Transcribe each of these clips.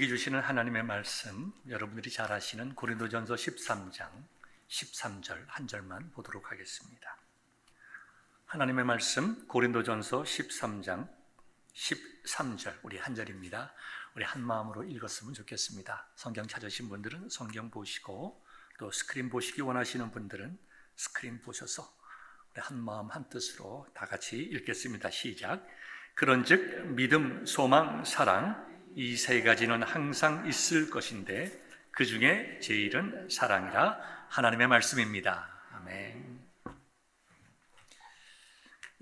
우리에게 주시는 하나님의 말씀, 여러분들이 잘 아시는 고린도전서 13장 13절 한 절만 보도록 하겠습니다. 하나님의 말씀 고린도전서 13장 13절 우리 한 절입니다. 우리 한 마음으로 읽었으면 좋겠습니다. 성경 찾으신 분들은 성경 보시고 또 스크린 보시기 원하시는 분들은 스크린 보셔서 우리 한 마음 한 뜻으로 다 같이 읽겠습니다. 시작. 그런즉 믿음, 소망, 사랑 이 세 가지는 항상 있을 것인데 그 중에 제일은 사랑이라 하나님의 말씀입니다. 아멘.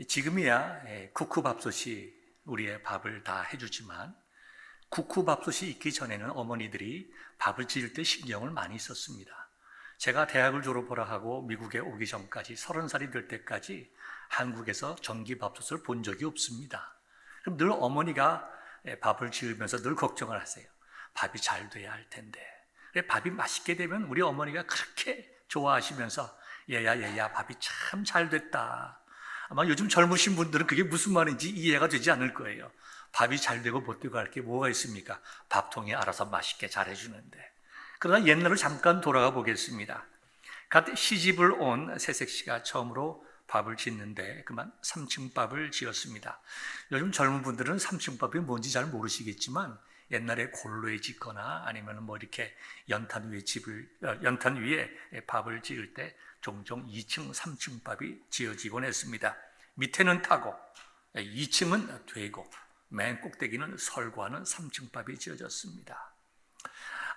지금이야 쿠쿠밥솥이 우리의 밥을 다 해주지만 쿠쿠밥솥이 있기 전에는 어머니들이 밥을 지을 때 신경을 많이 썼습니다. 제가 대학을 졸업하라 하고 미국에 오기 전까지 30살이 될 때까지 한국에서 전기밥솥을 본 적이 없습니다. 그럼 늘 어머니가 밥을 지으면서 늘 걱정을 하세요. 밥이 잘 돼야 할 텐데. 밥이 맛있게 되면 우리 어머니가 그렇게 좋아하시면서 얘야 밥이 참 잘 됐다. 아마 요즘 젊으신 분들은 그게 무슨 말인지 이해가 되지 않을 거예요. 밥이 잘 되고 못 되고 할 게 뭐가 있습니까? 밥통이 알아서 맛있게 잘 해주는데. 그러나 옛날로 잠깐 돌아가 보겠습니다. 갓 시집을 온 새색 씨가 처음으로 밥을 짓는데 그만 3층밥을 지었습니다. 요즘 젊은 분들은 3층밥이 뭔지 잘 모르시겠지만 옛날에 골로에 짓거나 아니면 뭐 이렇게 연탄 위에 밥을 지을 때 종종 2층, 3층밥이 지어지곤 했습니다. 밑에는 타고 2층은 되고 맨 꼭대기는 설과는 3층밥이 지어졌습니다.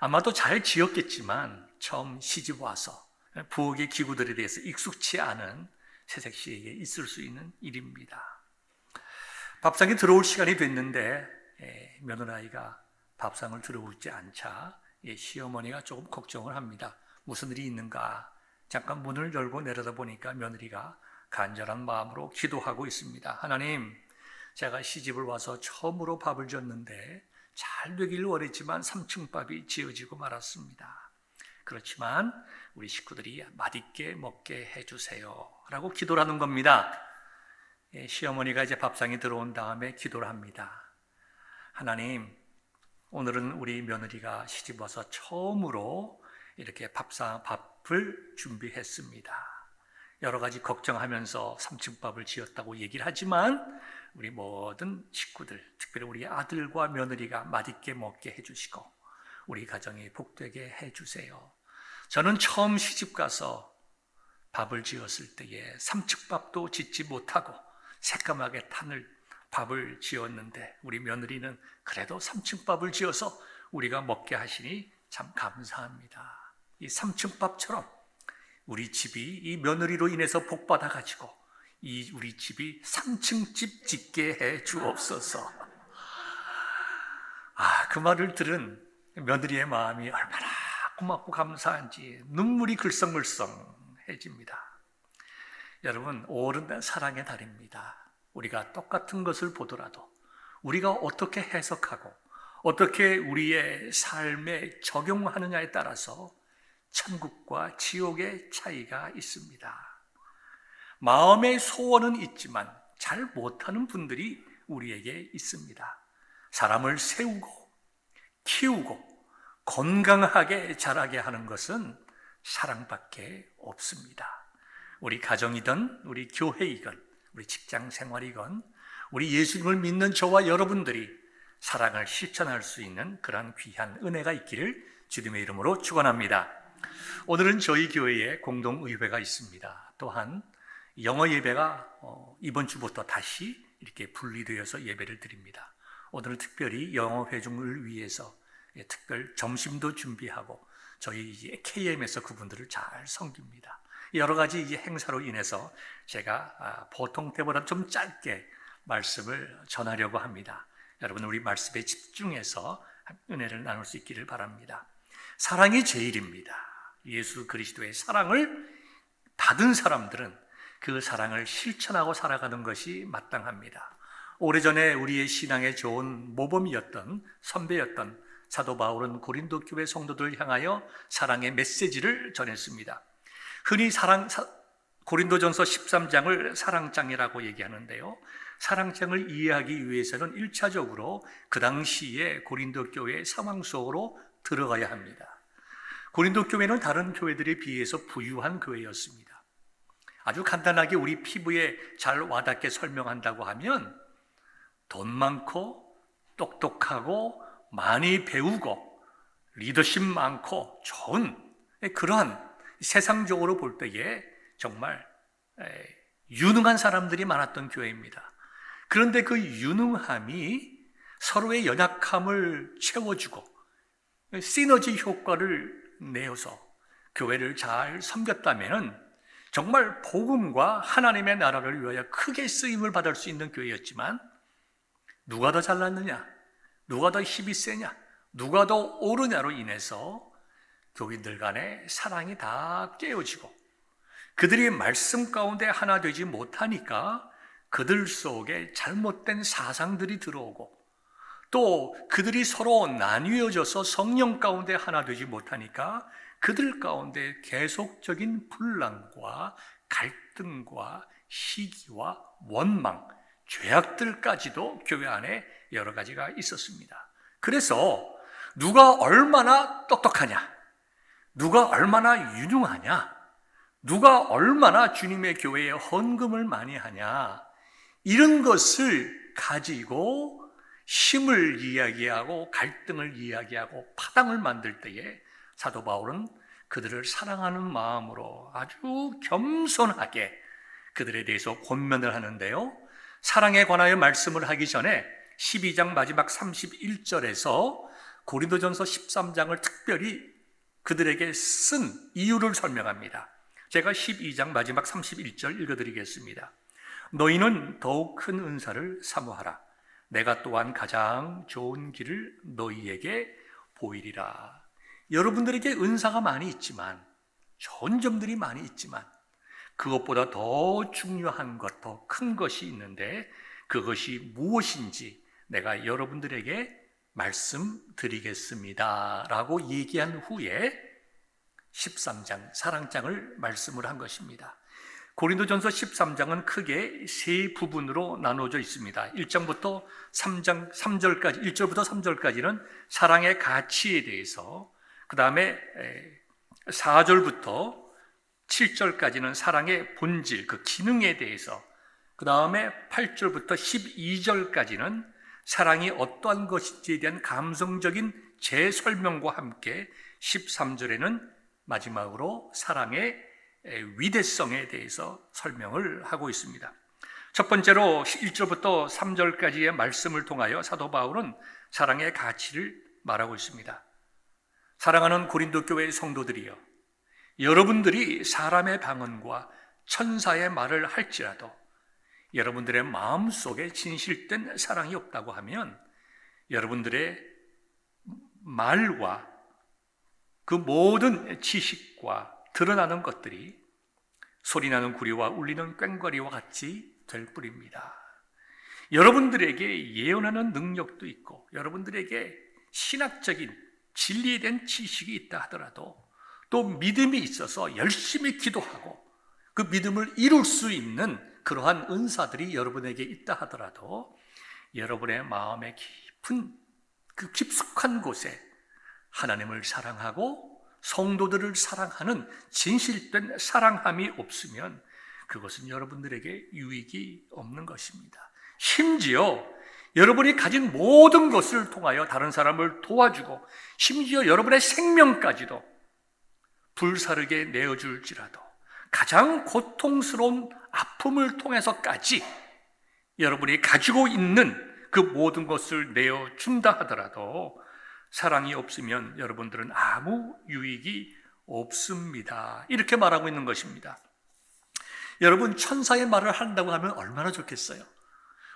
아마도 잘 지었겠지만 처음 시집 와서 부엌의 기구들에 대해서 익숙치 않은 새색 씨에게 있을 수 있는 일입니다. 밥상에 들어올 시간이 됐는데 며느라이가 밥상을 들어오지 않자 시어머니가 조금 걱정을 합니다. 무슨 일이 있는가? 잠깐 문을 열고 내려다보니까 며느리가 간절한 마음으로 기도하고 있습니다. 하나님, 제가 시집을 와서 처음으로 밥을 줬는데 잘 되길 원했지만 3층밥이 지어지고 말았습니다. 그렇지만 우리 식구들이 맛있게 먹게 해주세요 라고 기도를 하는 겁니다. 시어머니가 이제 밥상에 들어온 다음에 기도를 합니다. 하나님, 오늘은 우리 며느리가 시집 와서 처음으로 이렇게 밥을 준비했습니다. 여러 가지 걱정하면서 3층밥을 지었다고 얘기를 하지만 우리 모든 식구들, 특별히 우리 아들과 며느리가 맛있게 먹게 해주시고 우리 가정이 복되게 해주세요. 저는 처음 시집가서 밥을 지었을 때에 3층밥도 짓지 못하고 새까맣게 밥을 지었는데 우리 며느리는 그래도 3층밥을 지어서 우리가 먹게 하시니 참 감사합니다. 이 3층밥처럼 우리 집이 이 며느리로 인해서 복받아가지고 우리 집이 3층집 짓게 해 주옵소서. 그 말을 들은 며느리의 마음이 얼마나 고맙고 감사한지 눈물이 글썽글썽해집니다. 여러분, 5월은 사랑의 달입니다. 우리가 똑같은 것을 보더라도 우리가 어떻게 해석하고 어떻게 우리의 삶에 적용하느냐에 따라서 천국과 지옥의 차이가 있습니다. 마음의 소원은 있지만 잘 못하는 분들이 우리에게 있습니다. 사람을 세우고 키우고 건강하게 자라게 하는 것은 사랑밖에 없습니다. 우리 가정이든 우리 교회이건 우리 직장 생활이건 우리 예수님을 믿는 저와 여러분들이 사랑을 실천할 수 있는 그러한 귀한 은혜가 있기를 주님의 이름으로 축원합니다. 오늘은 저희 교회에 공동의회가 있습니다. 또한 영어 예배가 이번 주부터 다시 이렇게 분리되어서 예배를 드립니다. 오늘은 특별히 영어 회중을 위해서 특별 점심도 준비하고 저희 KM에서 그분들을 잘 섬깁니다. 여러 가지 행사로 인해서 제가 보통 때보다 좀 짧게 말씀을 전하려고 합니다. 여러분, 우리 말씀에 집중해서 은혜를 나눌 수 있기를 바랍니다. 사랑이 제일입니다. 예수 그리스도의 사랑을 받은 사람들은 그 사랑을 실천하고 살아가는 것이 마땅합니다. 오래전에 우리의 신앙에 좋은 모범이었던 선배였던 사도 바울은 고린도 교회 성도들을 향하여 사랑의 메시지를 전했습니다. 흔히 고린도전서 13장을 사랑장이라고 얘기하는데요. 사랑장을 이해하기 위해서는 1차적으로 그 당시에 고린도 교회의 상황 속으로 들어가야 합니다. 고린도 교회는 다른 교회들에 비해서 부유한 교회였습니다. 아주 간단하게 우리 피부에 잘 와닿게 설명한다고 하면 돈 많고 똑똑하고 많이 배우고 리더십 많고 좋은 그러한 세상적으로 볼 때에 정말 유능한 사람들이 많았던 교회입니다. 그런데 그 유능함이 서로의 연약함을 채워주고 시너지 효과를 내어서 교회를 잘 섬겼다면 정말 복음과 하나님의 나라를 위하여 크게 쓰임을 받을 수 있는 교회였지만 누가 더 잘났느냐, 누가 더 힘이 세냐, 누가 더 오르냐로 인해서 교인들 간의 사랑이 다 깨어지고 그들이 말씀 가운데 하나 되지 못하니까 그들 속에 잘못된 사상들이 들어오고 또 그들이 서로 나뉘어져서 성령 가운데 하나 되지 못하니까 그들 가운데 계속적인 분란과 갈등과 시기와 원망, 죄악들까지도 교회 안에 여러 가지가 있었습니다. 그래서 누가 얼마나 똑똑하냐, 누가 얼마나 유능하냐, 누가 얼마나 주님의 교회에 헌금을 많이 하냐, 이런 것을 가지고 힘을 이야기하고 갈등을 이야기하고 파당을 만들 때에 사도 바울은 그들을 사랑하는 마음으로 아주 겸손하게 그들에 대해서 권면을 하는데요. 사랑에 관하여 말씀을 하기 전에 12장 마지막 31절에서 고린도전서 13장을 특별히 그들에게 쓴 이유를 설명합니다. 제가 12장 마지막 31절 읽어드리겠습니다. 너희는 더욱 큰 은사를 사모하라. 내가 또한 가장 좋은 길을 너희에게 보이리라. 여러분들에게 은사가 많이 있지만, 좋은 점들이 많이 있지만 그것보다 더 중요한 것, 더 큰 것이 있는데 그것이 무엇인지 내가 여러분들에게 말씀드리겠습니다 라고 얘기한 후에 13장 사랑장을 말씀을 한 것입니다. 고린도전서 13장은 크게 세 부분으로 나눠져 있습니다. 1장부터 3장 3절까지 1절부터 3절까지는 사랑의 가치에 대해서, 그 다음에 4절부터 7절까지는 사랑의 본질, 그 기능에 대해서, 그 다음에 8절부터 12절까지는 사랑이 어떠한 것인지에 대한 감성적인 재설명과 함께 13절에는 마지막으로 사랑의 위대성에 대해서 설명을 하고 있습니다. 첫 번째로 1절부터 3절까지의 말씀을 통하여 사도 바울은 사랑의 가치를 말하고 있습니다. 사랑하는 고린도 교회의 성도들이여, 여러분들이 사람의 방언과 천사의 말을 할지라도 여러분들의 마음속에 진실된 사랑이 없다고 하면 여러분들의 말과 그 모든 지식과 드러나는 것들이 소리나는 구리와 울리는 꽹과리와 같이 될 뿐입니다. 여러분들에게 예언하는 능력도 있고 여러분들에게 신학적인 진리에 대한 지식이 있다 하더라도 또 믿음이 있어서 열심히 기도하고 그 믿음을 이룰 수 있는 그러한 은사들이 여러분에게 있다 하더라도 여러분의 마음의 깊은 그 깊숙한 곳에 하나님을 사랑하고 성도들을 사랑하는 진실된 사랑함이 없으면 그것은 여러분들에게 유익이 없는 것입니다. 심지어 여러분이 가진 모든 것을 통하여 다른 사람을 도와주고 심지어 여러분의 생명까지도 불사르게 내어줄지라도 가장 고통스러운 아픔을 통해서까지 여러분이 가지고 있는 그 모든 것을 내어준다 하더라도 사랑이 없으면 여러분들은 아무 유익이 없습니다. 이렇게 말하고 있는 것입니다. 여러분, 천사의 말을 한다고 하면 얼마나 좋겠어요.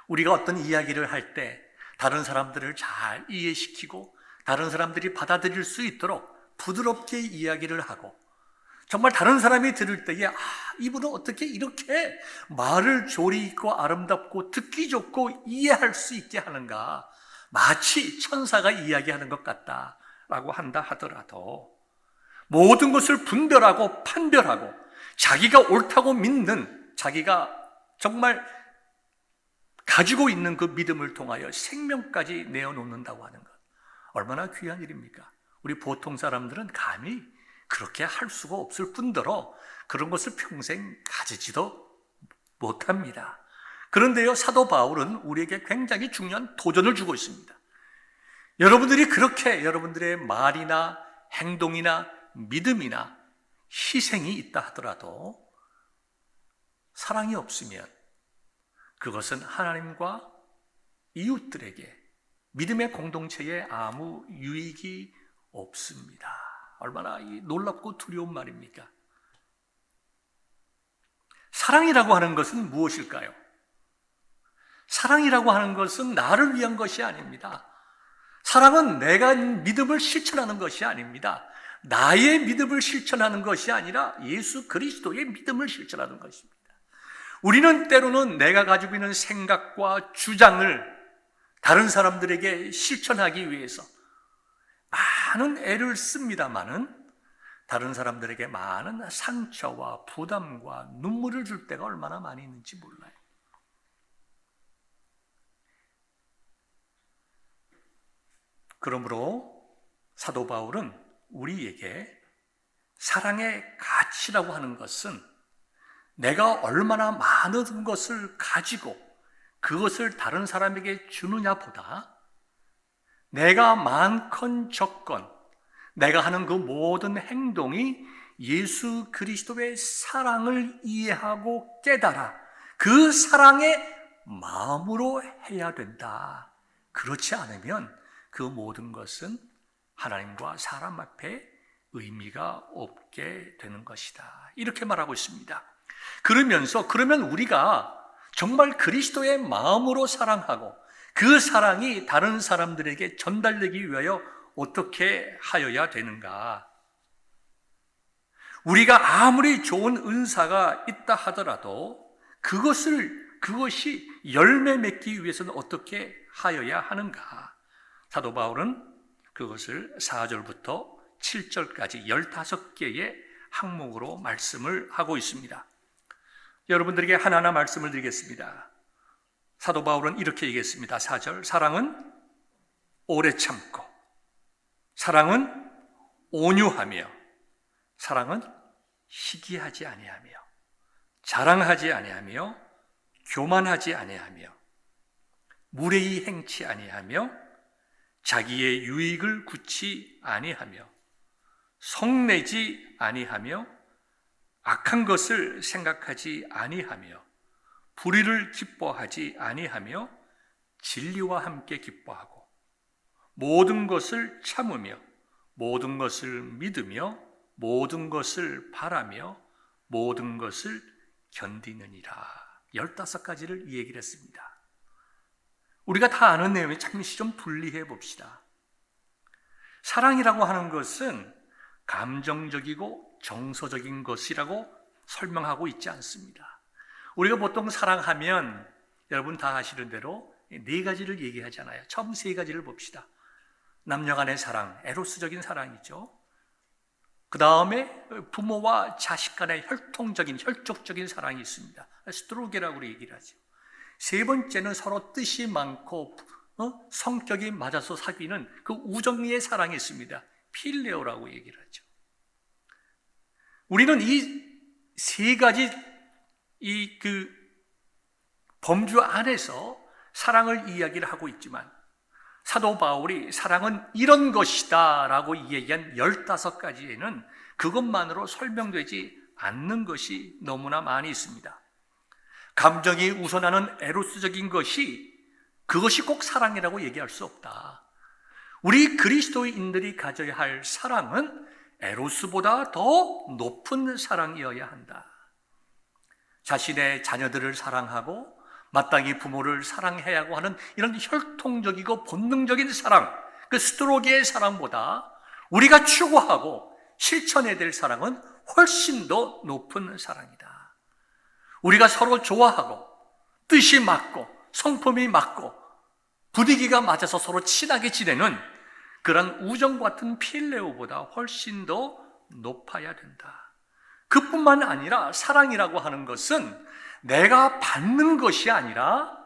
우리가 어떤 이야기를 할 때 다른 사람들을 잘 이해시키고 다른 사람들이 받아들일 수 있도록 부드럽게 이야기를 하고 정말 다른 사람이 들을 때에 이분은 어떻게 이렇게 말을 조리 있고 아름답고 듣기 좋고 이해할 수 있게 하는가, 마치 천사가 이야기하는 것 같다라고 한다 하더라도 모든 것을 분별하고 판별하고 자기가 옳다고 믿는, 자기가 정말 가지고 있는 그 믿음을 통하여 생명까지 내어놓는다고 하는 것, 얼마나 귀한 일입니까? 우리 보통 사람들은 감히 그렇게 할 수가 없을 뿐더러 그런 것을 평생 가지지도 못합니다. 그런데요, 사도 바울은 우리에게 굉장히 중요한 도전을 주고 있습니다. 여러분들이 그렇게 여러분들의 말이나 행동이나 믿음이나 희생이 있다 하더라도 사랑이 없으면 그것은 하나님과 이웃들에게, 믿음의 공동체에 아무 유익이 없습니다. 얼마나 놀랍고 두려운 말입니까? 사랑이라고 하는 것은 무엇일까요? 사랑이라고 하는 것은 나를 위한 것이 아닙니다. 사랑은 내가 믿음을 실천하는 것이 아닙니다. 나의 믿음을 실천하는 것이 아니라 예수 그리스도의 믿음을 실천하는 것입니다. 우리는 때로는 내가 가지고 있는 생각과 주장을 다른 사람들에게 실천하기 위해서 많은 애를 씁니다마는 다른 사람들에게 많은 상처와 부담과 눈물을 줄 때가 얼마나 많이 있는지 몰라요. 그러므로 사도 바울은 우리에게 사랑의 가치라고 하는 것은 내가 얼마나 많은 것을 가지고 그것을 다른 사람에게 주느냐보다 내가 많건 적건 내가 하는 그 모든 행동이 예수 그리스도의 사랑을 이해하고 깨달아 그 사랑의 마음으로 해야 된다. 그렇지 않으면 그 모든 것은 하나님과 사람 앞에 의미가 없게 되는 것이다. 이렇게 말하고 있습니다. 그러면 우리가 정말 그리스도의 마음으로 사랑하고 그 사랑이 다른 사람들에게 전달되기 위하여 어떻게 하여야 되는가? 우리가 아무리 좋은 은사가 있다 하더라도 그것이 열매 맺기 위해서는 어떻게 하여야 하는가? 사도 바울은 그것을 4절부터 7절까지 15개의 항목으로 말씀을 하고 있습니다. 여러분들에게 하나하나 말씀을 드리겠습니다. 사도 바울은 이렇게 얘기했습니다. 4절, 사랑은 오래 참고, 사랑은 온유하며, 사랑은 희귀하지 아니하며, 자랑하지 아니하며, 교만하지 아니하며, 무례히 행치 아니하며, 자기의 유익을 굳이 아니하며, 성내지 아니하며, 악한 것을 생각하지 아니하며, 불의를 기뻐하지 아니하며, 진리와 함께 기뻐하고, 모든 것을 참으며, 모든 것을 믿으며, 모든 것을 바라며, 모든 것을 견디느니라. 15가지를 이 얘기를 했습니다. 우리가 다 아는 내용에 잠시 좀 분리해 봅시다. 사랑이라고 하는 것은 감정적이고 정서적인 것이라고 설명하고 있지 않습니다. 우리가 보통 사랑하면 여러분 다 아시는 대로 4가지를 얘기하잖아요. 처음 3가지를 봅시다. 남녀 간의 사랑, 에로스적인 사랑이죠. 그 다음에 부모와 자식 간의 혈족적인 사랑이 있습니다. 스트로게라고 얘기를 하죠. 3번째는 서로 뜻이 많고 성격이 맞아서 사귀는 그 우정의 사랑이 있습니다. 필레오라고 얘기를 하죠. 우리는 이 3가지 그 범주 안에서 사랑을 이야기를 하고 있지만 사도 바울이 사랑은 이런 것이다 라고 얘기한 15가지에는 그것만으로 설명되지 않는 것이 너무나 많이 있습니다. 감정이 우선하는 에로스적인 그것이 꼭 사랑이라고 얘기할 수 없다. 우리 그리스도인들이 가져야 할 사랑은 에로스보다 더 높은 사랑이어야 한다. 자신의 자녀들을 사랑하고 마땅히 부모를 사랑해야 하는 이런 혈통적이고 본능적인 사랑, 그 스트로게의 사랑보다 우리가 추구하고 실천해야 될 사랑은 훨씬 더 높은 사랑이다. 우리가 서로 좋아하고 뜻이 맞고 성품이 맞고 분위기가 맞아서 서로 친하게 지내는 그런 우정 같은 필레오보다 훨씬 더 높아야 된다. 그뿐만 아니라 사랑이라고 하는 것은 내가 받는 것이 아니라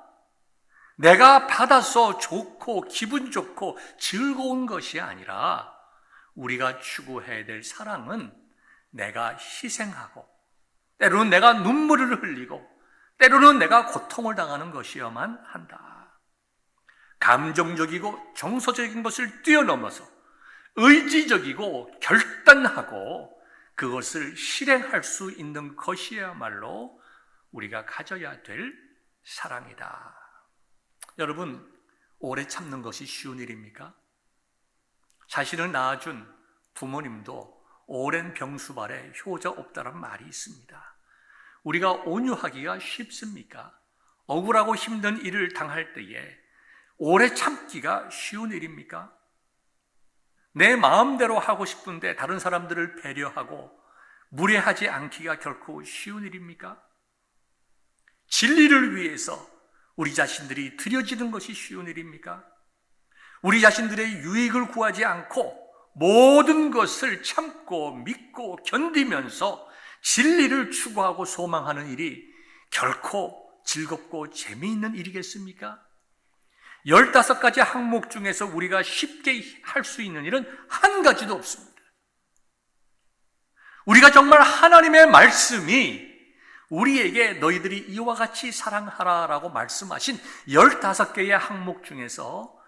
내가 받아서 좋고 기분 좋고 즐거운 것이 아니라 우리가 추구해야 될 사랑은 내가 희생하고 때로는 내가 눈물을 흘리고 때로는 내가 고통을 당하는 것이어야만 한다. 감정적이고 정서적인 것을 뛰어넘어서 의지적이고 결단하고 그것을 실행할 수 있는 것이야말로 우리가 가져야 될 사랑이다. 여러분, 오래 참는 것이 쉬운 일입니까? 자신을 낳아준 부모님도 오랜 병수발에 효자 없다란 말이 있습니다. 우리가 온유하기가 쉽습니까? 억울하고 힘든 일을 당할 때에 오래 참기가 쉬운 일입니까? 내 마음대로 하고 싶은데 다른 사람들을 배려하고 무례하지 않기가 결코 쉬운 일입니까? 진리를 위해서 우리 자신들이 드려지는 것이 쉬운 일입니까? 우리 자신들의 유익을 구하지 않고 모든 것을 참고 믿고 견디면서 진리를 추구하고 소망하는 일이 결코 즐겁고 재미있는 일이겠습니까? 15가지 항목 중에서 우리가 쉽게 할 수 있는 일은 한 가지도 없습니다. 우리가 정말 하나님의 말씀이 우리에게 너희들이 이와 같이 사랑하라라고 말씀하신 15개의 항목 중에서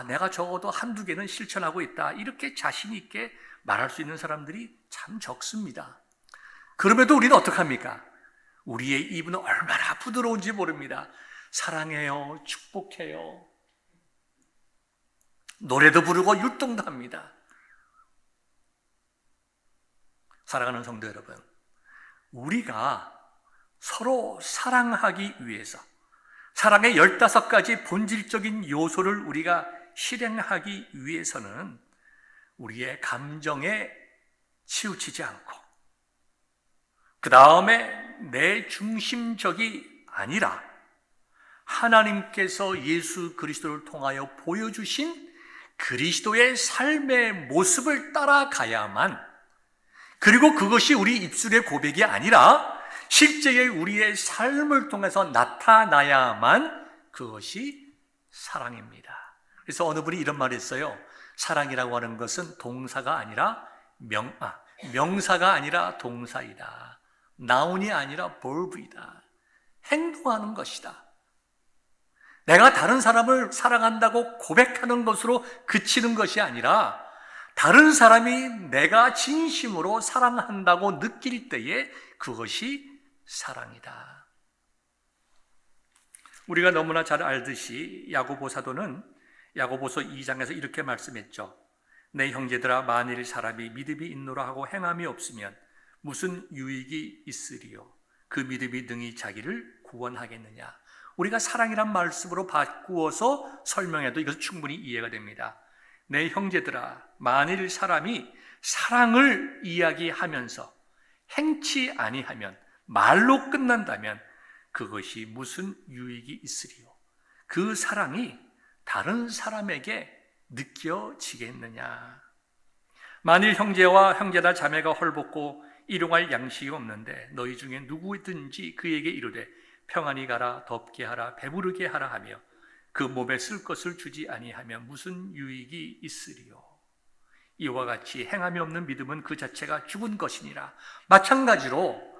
내가 적어도 한두 개는 실천하고 있다, 이렇게 자신 있게 말할 수 있는 사람들이 참 적습니다. 그럼에도 우리는 어떡합니까? 우리의 입은 얼마나 부드러운지 모릅니다. 사랑해요, 축복해요, 노래도 부르고 율동도 합니다. 사랑하는 성도 여러분, 우리가 서로 사랑하기 위해서 사랑의 15가지 본질적인 요소를 우리가 실행하기 위해서는 우리의 감정에 치우치지 않고 그 다음에 내 중심적이 아니라 하나님께서 예수 그리스도를 통하여 보여주신 그리스도의 삶의 모습을 따라가야만, 그리고 그것이 우리 입술의 고백이 아니라 실제의 우리의 삶을 통해서 나타나야만 그것이 사랑입니다. 그래서 어느 분이 이런 말을 했어요. 사랑이라고 하는 것은 동사가 아니라 명사가 아니라 동사이다. 나운이 아니라 verb이다. 행동하는 것이다. 내가 다른 사람을 사랑한다고 고백하는 것으로 그치는 것이 아니라 다른 사람이 내가 진심으로 사랑한다고 느낄 때에 그것이 사랑이다. 우리가 너무나 잘 알듯이 야고보 사도는 야고보서 2장에서 이렇게 말씀했죠. 내 형제들아, 만일 사람이 믿음이 있노라 하고 행함이 없으면 무슨 유익이 있으리요? 그 믿음이 능히 자기를 구원하겠느냐? 우리가 사랑이란 말씀으로 바꾸어서 설명해도 이것은 충분히 이해가 됩니다. 내 형제들아, 만일 사람이 사랑을 이야기하면서 행치 아니하면, 말로 끝난다면 그것이 무슨 유익이 있으리요? 그 사랑이 다른 사람에게 느껴지겠느냐? 만일 형제와 형제나 자매가 헐벗고 일용할 양식이 없는데 너희 중에 누구든지 그에게 이르되 평안히 가라, 덥게 하라, 배부르게 하라 하며 그 몸에 쓸 것을 주지 아니하면 무슨 유익이 있으리요? 이와 같이 행함이 없는 믿음은 그 자체가 죽은 것이니라. 마찬가지로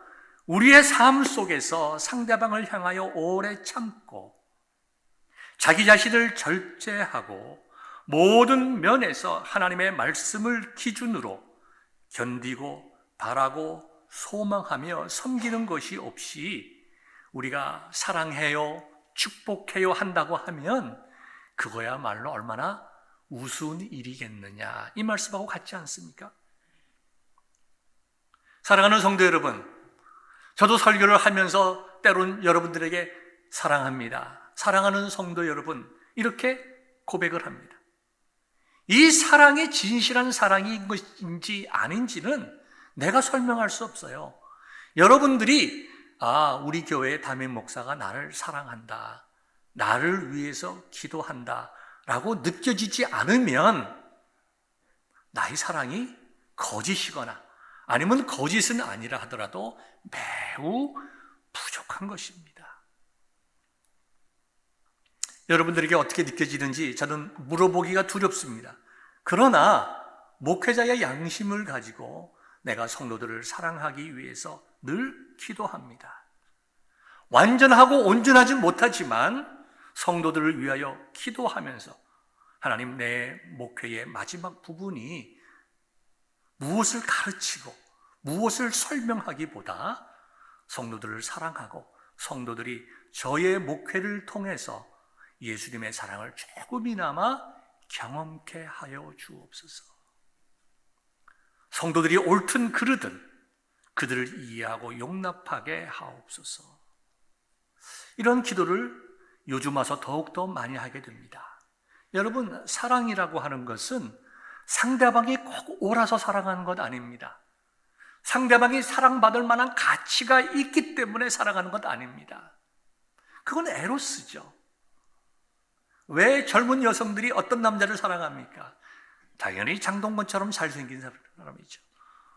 우리의 삶 속에서 상대방을 향하여 오래 참고 자기 자신을 절제하고 모든 면에서 하나님의 말씀을 기준으로 견디고 바라고 소망하며 섬기는 것이 없이 우리가 사랑해요, 축복해요 한다고 하면 그거야말로 얼마나 우스운 일이겠느냐, 이 말씀하고 같지 않습니까? 사랑하는 성도 여러분, 저도 설교를 하면서 때론 여러분들에게 사랑합니다, 사랑하는 성도 여러분, 이렇게 고백을 합니다. 이 사랑이 진실한 사랑인 것인지 아닌지는 내가 설명할 수 없어요. 여러분들이 우리 교회의 담임 목사가 나를 사랑한다, 나를 위해서 기도한다 라고 느껴지지 않으면 나의 사랑이 거짓이거나 아니면 거짓은 아니라 하더라도 매우 부족한 것입니다. 여러분들에게 어떻게 느껴지는지 저는 물어보기가 두렵습니다. 그러나 목회자의 양심을 가지고 내가 성도들을 사랑하기 위해서 늘 기도합니다. 완전하고 온전하지 못하지만 성도들을 위하여 기도하면서 하나님, 내 목회의 마지막 부분이 무엇을 가르치고 무엇을 설명하기보다 성도들을 사랑하고 성도들이 저의 목회를 통해서 예수님의 사랑을 조금이나마 경험케 하여 주옵소서. 성도들이 옳든 그르든 그들을 이해하고 용납하게 하옵소서. 이런 기도를 요즘 와서 더욱더 많이 하게 됩니다. 여러분, 사랑이라고 하는 것은 상대방이 꼭 옳아서 사랑하는 것 아닙니다. 상대방이 사랑받을 만한 가치가 있기 때문에 사랑하는 것 아닙니다. 그건 에로스죠. 왜 젊은 여성들이 어떤 남자를 사랑합니까? 당연히 장동건처럼 잘생긴 사람이죠.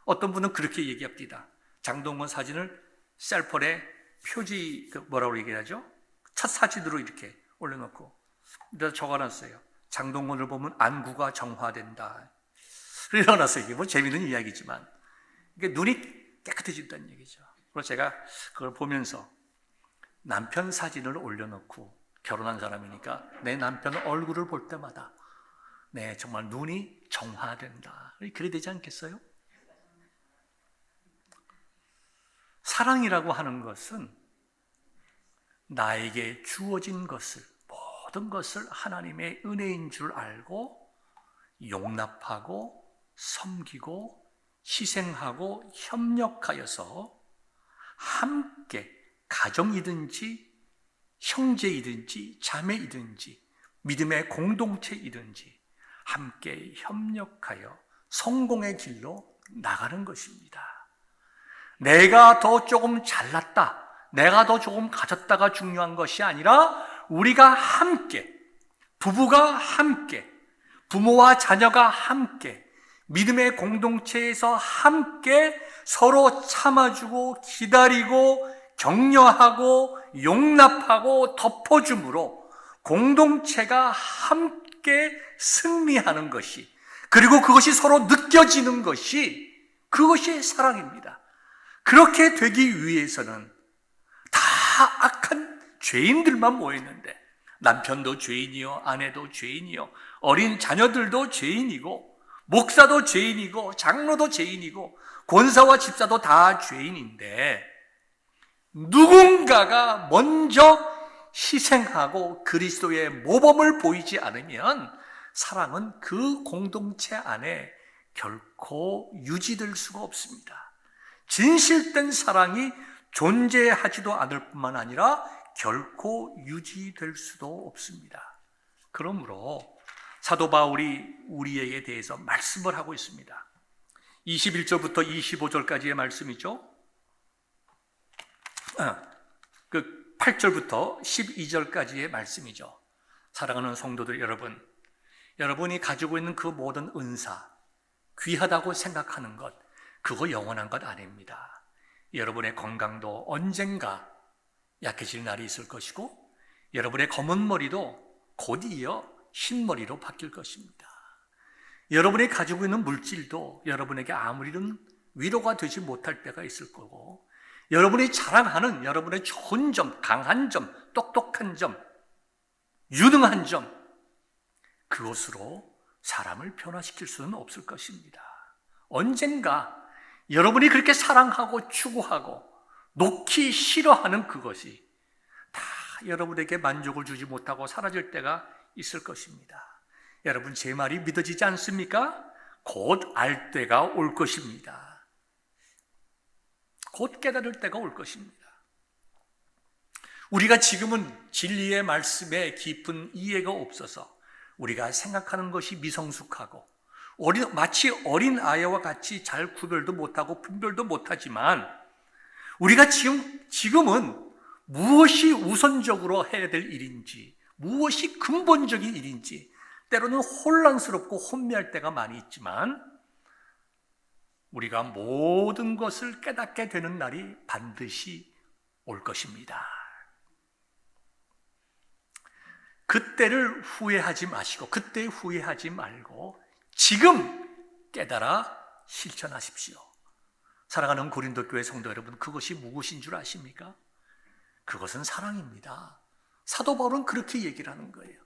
어떤 분은 그렇게 얘기합니다. 장동건 사진을 셀폰에 표지, 뭐라고 얘기하죠? 첫 사진으로 이렇게 올려놓고 그래서 적어놨어요. 장동건을 보면 안구가 정화된다. 일어나서 이게 뭐 재밌는 이야기지만 이게 눈이 깨끗해진다는 얘기죠. 그래서 제가 그걸 보면서 남편 사진을 올려놓고 결혼한 사람이니까 내 남편 얼굴을 볼 때마다 정말 눈이 정화된다. 그래야 되지 않겠어요? 사랑이라고 하는 것은 나에게 주어진 것을, 모든 것을 하나님의 은혜인 줄 알고 용납하고 섬기고 희생하고 협력하여서 함께 가정이든지 형제이든지 자매이든지 믿음의 공동체이든지 함께 협력하여 성공의 길로 나가는 것입니다. 내가 더 조금 잘났다, 내가 더 조금 가졌다가 중요한 것이 아니라 우리가 함께, 부부가 함께, 부모와 자녀가 함께 믿음의 공동체에서 함께 서로 참아주고 기다리고 격려하고 용납하고 덮어줌으로 공동체가 함께 승리하는 것이, 그리고 그것이 서로 느껴지는 것이, 그것이 사랑입니다. 그렇게 되기 위해서는 다 악한 죄인들만 모였는데 남편도 죄인이요, 아내도 죄인이요, 어린 자녀들도 죄인이고, 목사도 죄인이고, 장로도 죄인이고, 권사와 집사도 다 죄인인데 누군가가 먼저 희생하고 그리스도의 모범을 보이지 않으면 사랑은 그 공동체 안에 결코 유지될 수가 없습니다. 진실된 사랑이 존재하지도 않을 뿐만 아니라 결코 유지될 수도 없습니다. 그러므로 사도 바울이 우리에게 대해서 말씀을 하고 있습니다. 21절부터 25절까지의 말씀이죠. 그 8절부터 12절까지의 말씀이죠. 사랑하는 성도들 여러분, 여러분이 가지고 있는 그 모든 은사, 귀하다고 생각하는 것, 그거 영원한 것 아닙니다. 여러분의 건강도 언젠가 약해질 날이 있을 것이고, 여러분의 검은 머리도 곧이어 흰머리로 바뀔 것입니다. 여러분이 가지고 있는 물질도 여러분에게 아무리는 위로가 되지 못할 때가 있을 거고, 여러분이 자랑하는 여러분의 좋은 점, 강한 점, 똑똑한 점, 유능한 점, 그것으로 사람을 변화시킬 수는 없을 것입니다. 언젠가 여러분이 그렇게 사랑하고 추구하고 놓기 싫어하는 그것이 다 여러분에게 만족을 주지 못하고 사라질 때가 있을 것입니다. 여러분, 제 말이 믿어지지 않습니까? 곧 알 때가 올 것입니다. 곧 깨달을 때가 올 것입니다. 우리가 지금은 진리의 말씀에 깊은 이해가 없어서 우리가 생각하는 것이 미성숙하고 마치 어린 아이와 같이 잘 구별도 못하고 분별도 못하지만, 우리가 지금은 무엇이 우선적으로 해야 될 일인지, 무엇이 근본적인 일인지 때로는 혼란스럽고 혼미할 때가 많이 있지만, 우리가 모든 것을 깨닫게 되는 날이 반드시 올 것입니다. 그때를 후회하지 마시고, 그때 후회하지 말고 지금 깨달아 실천하십시오. 사랑하는 고린도 교회 성도 여러분, 그것이 무엇인 줄 아십니까? 그것은 사랑입니다. 사도 바울은 그렇게 얘기를 하는 거예요.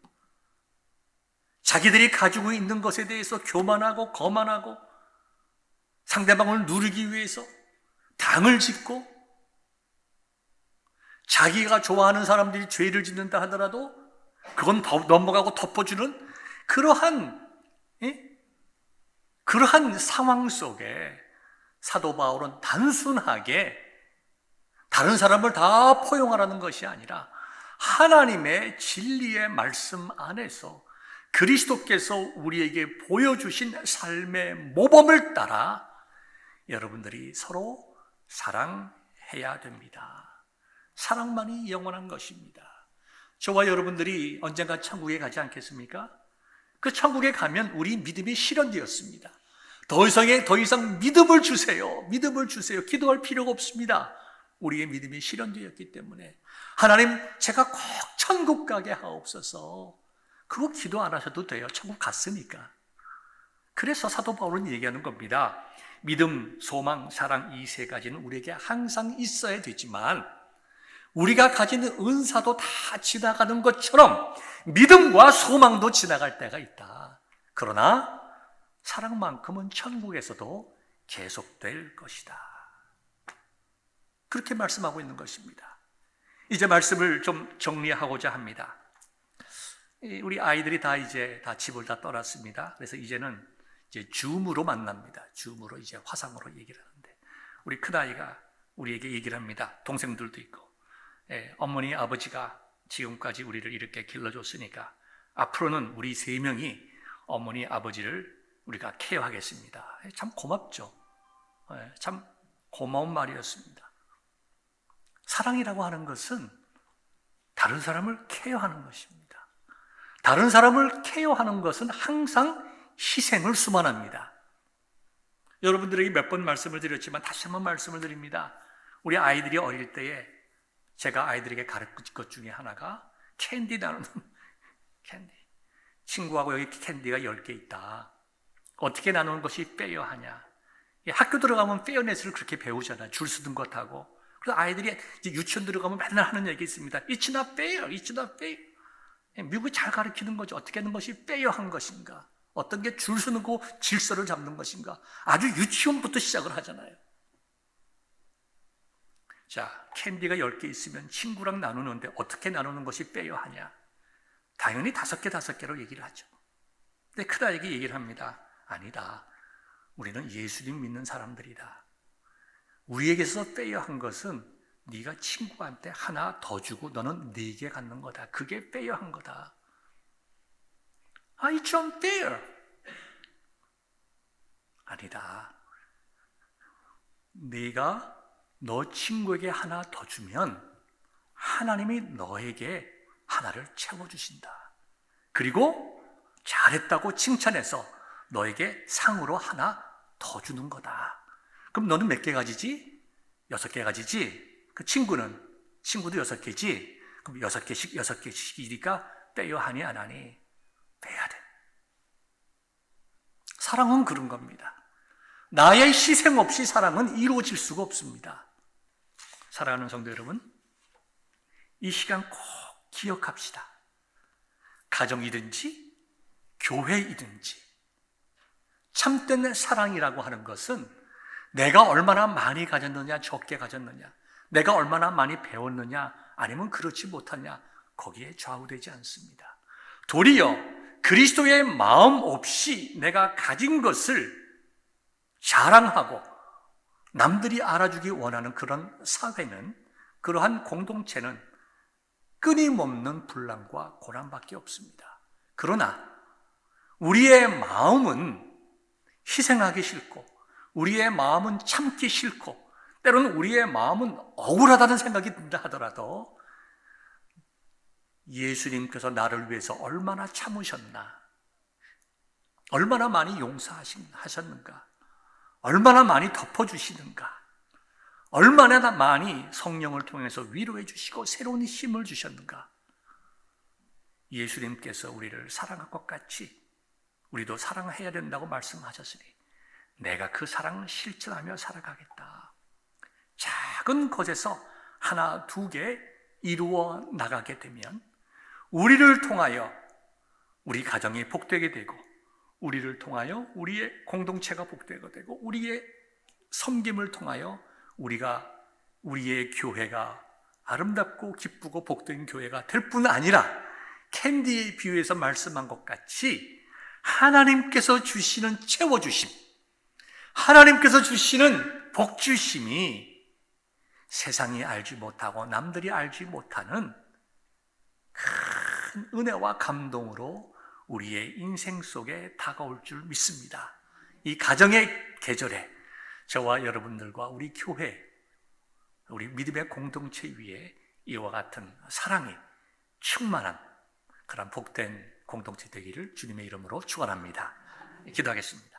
자기들이 가지고 있는 것에 대해서 교만하고 거만하고 상대방을 누르기 위해서 당을 짓고, 자기가 좋아하는 사람들이 죄를 짓는다 하더라도 그건 넘어가고 덮어주는 그러한 상황 속에 사도 바울은 단순하게 다른 사람을 다 포용하라는 것이 아니라 하나님의 진리의 말씀 안에서 그리스도께서 우리에게 보여주신 삶의 모범을 따라 여러분들이 서로 사랑해야 됩니다. 사랑만이 영원한 것입니다. 저와 여러분들이 언젠가 천국에 가지 않겠습니까? 그 천국에 가면 우리 믿음이 실현되었습니다. 더 이상 믿음을 주세요. 믿음을 주세요. 기도할 필요가 없습니다. 우리의 믿음이 실현되었기 때문에 하나님, 제가 꼭 천국 가게 하옵소서. 그거 기도 안 하셔도 돼요. 천국 갔으니까. 그래서 사도 바울은 얘기하는 겁니다. 믿음, 소망, 사랑, 이 세 가지는 우리에게 항상 있어야 되지만 우리가 가진 은사도 다 지나가는 것처럼 믿음과 소망도 지나갈 때가 있다. 그러나 사랑만큼은 천국에서도 계속될 것이다. 그렇게 말씀하고 있는 것입니다. 이제 말씀을 좀 정리하고자 합니다. 우리 아이들이 다 집을 다 떠났습니다. 그래서 이제는 줌으로 만납니다. 줌으로 이제 화상으로 얘기를 하는데, 우리 큰아이가 우리에게 얘기를 합니다. 동생들도 있고. 어머니, 아버지가 지금까지 우리를 이렇게 길러줬으니까 앞으로는 우리 세 명이 어머니, 아버지를 우리가 케어하겠습니다. 참 고맙죠. 참 고마운 말이었습니다. 사랑이라고 하는 것은 다른 사람을 케어하는 것입니다. 다른 사람을 케어하는 것은 항상 희생을 수반합니다. 여러분들에게 몇 번 말씀을 드렸지만 다시 한번 말씀을 드립니다. 우리 아이들이 어릴 때에 제가 아이들에게 가르친 것 중에 하나가 캔디 나누는 캔디. 친구하고 여기 캔디가 10개 있다. 어떻게 나누는 것이 페어하냐. 학교 들어가면 페어네스를 그렇게 배우잖아요. 줄 서는 것하고. 그래서 아이들이 이제 유치원 들어가면 맨날 하는 얘기 있습니다. It's not fair, it's not fair. 미국이 잘 가르치는 거죠. 어떻게 하는 것이 페어한 것인가. 어떤 게 줄 서는 거 질서를 잡는 것인가. 아주 유치원부터 시작을 하잖아요. 자, 캔디가 10개 있으면 친구랑 나누는데 어떻게 나누는 것이 페어하냐. 당연히 5개로 얘기를 하죠. 근데 큰아이에게 얘기를 합니다. 아니다. 우리는 예수님 믿는 사람들이다. 우리에게서 페어한 것은 네가 친구한테 하나 더 주고 너는 4개 갖는 거다. 그게 페어한 거다. It's unfair. 아니다. 네가 너 친구에게 하나 더 주면 하나님이 너에게 하나를 채워주신다. 그리고 잘했다고 칭찬해서 너에게 상으로 하나 더 주는 거다. 그럼 너는 몇 개 가지지? 6개 가지지? 그 친구도 6개지? 그럼 6개씩이니까 빼요 하니 안 하니? 빼야 돼. 사랑은 그런 겁니다. 나의 희생 없이 사랑은 이루어질 수가 없습니다. 사랑하는 성도 여러분, 이 시간 꼭 기억합시다. 가정이든지 교회이든지 참된 사랑이라고 하는 것은 내가 얼마나 많이 가졌느냐 적게 가졌느냐, 내가 얼마나 많이 배웠느냐 아니면 그렇지 못하냐, 거기에 좌우되지 않습니다. 도리어 그리스도의 마음 없이 내가 가진 것을 자랑하고 남들이 알아주기 원하는 그런 사회는, 그러한 공동체는 끊임없는 분란과 고난밖에 없습니다. 그러나 우리의 마음은 희생하기 싫고, 우리의 마음은 참기 싫고, 때로는 우리의 마음은 억울하다는 생각이 든다 하더라도 예수님께서 나를 위해서 얼마나 참으셨나, 얼마나 많이 용서하셨는가, 얼마나 많이 덮어주시는가, 얼마나 많이 성령을 통해서 위로해 주시고 새로운 힘을 주셨는가. 예수님께서 우리를 사랑한 것 같이 우리도 사랑해야 된다고 말씀하셨으니 내가 그 사랑을 실천하며 살아가겠다. 작은 것에서 하나, 두 개 이루어 나가게 되면 우리를 통하여 우리 가정이 복되게 되고 우리를 통하여 우리의 공동체가 복되게 되고 우리의 섬김을 통하여 우리의 교회가 아름답고 기쁘고 복된 교회가 될 뿐 아니라 캔디에 비유해서 말씀한 것 같이 하나님께서 주시는 채워주심, 하나님께서 주시는 복주심이 세상이 알지 못하고 남들이 알지 못하는 큰 은혜와 감동으로 우리의 인생 속에 다가올 줄 믿습니다. 이 가정의 계절에 저와 여러분들과 우리 교회, 우리 믿음의 공동체 위에 이와 같은 사랑이 충만한 그런 복된 공동체 되기를 주님의 이름으로 축원합니다. 기도하겠습니다.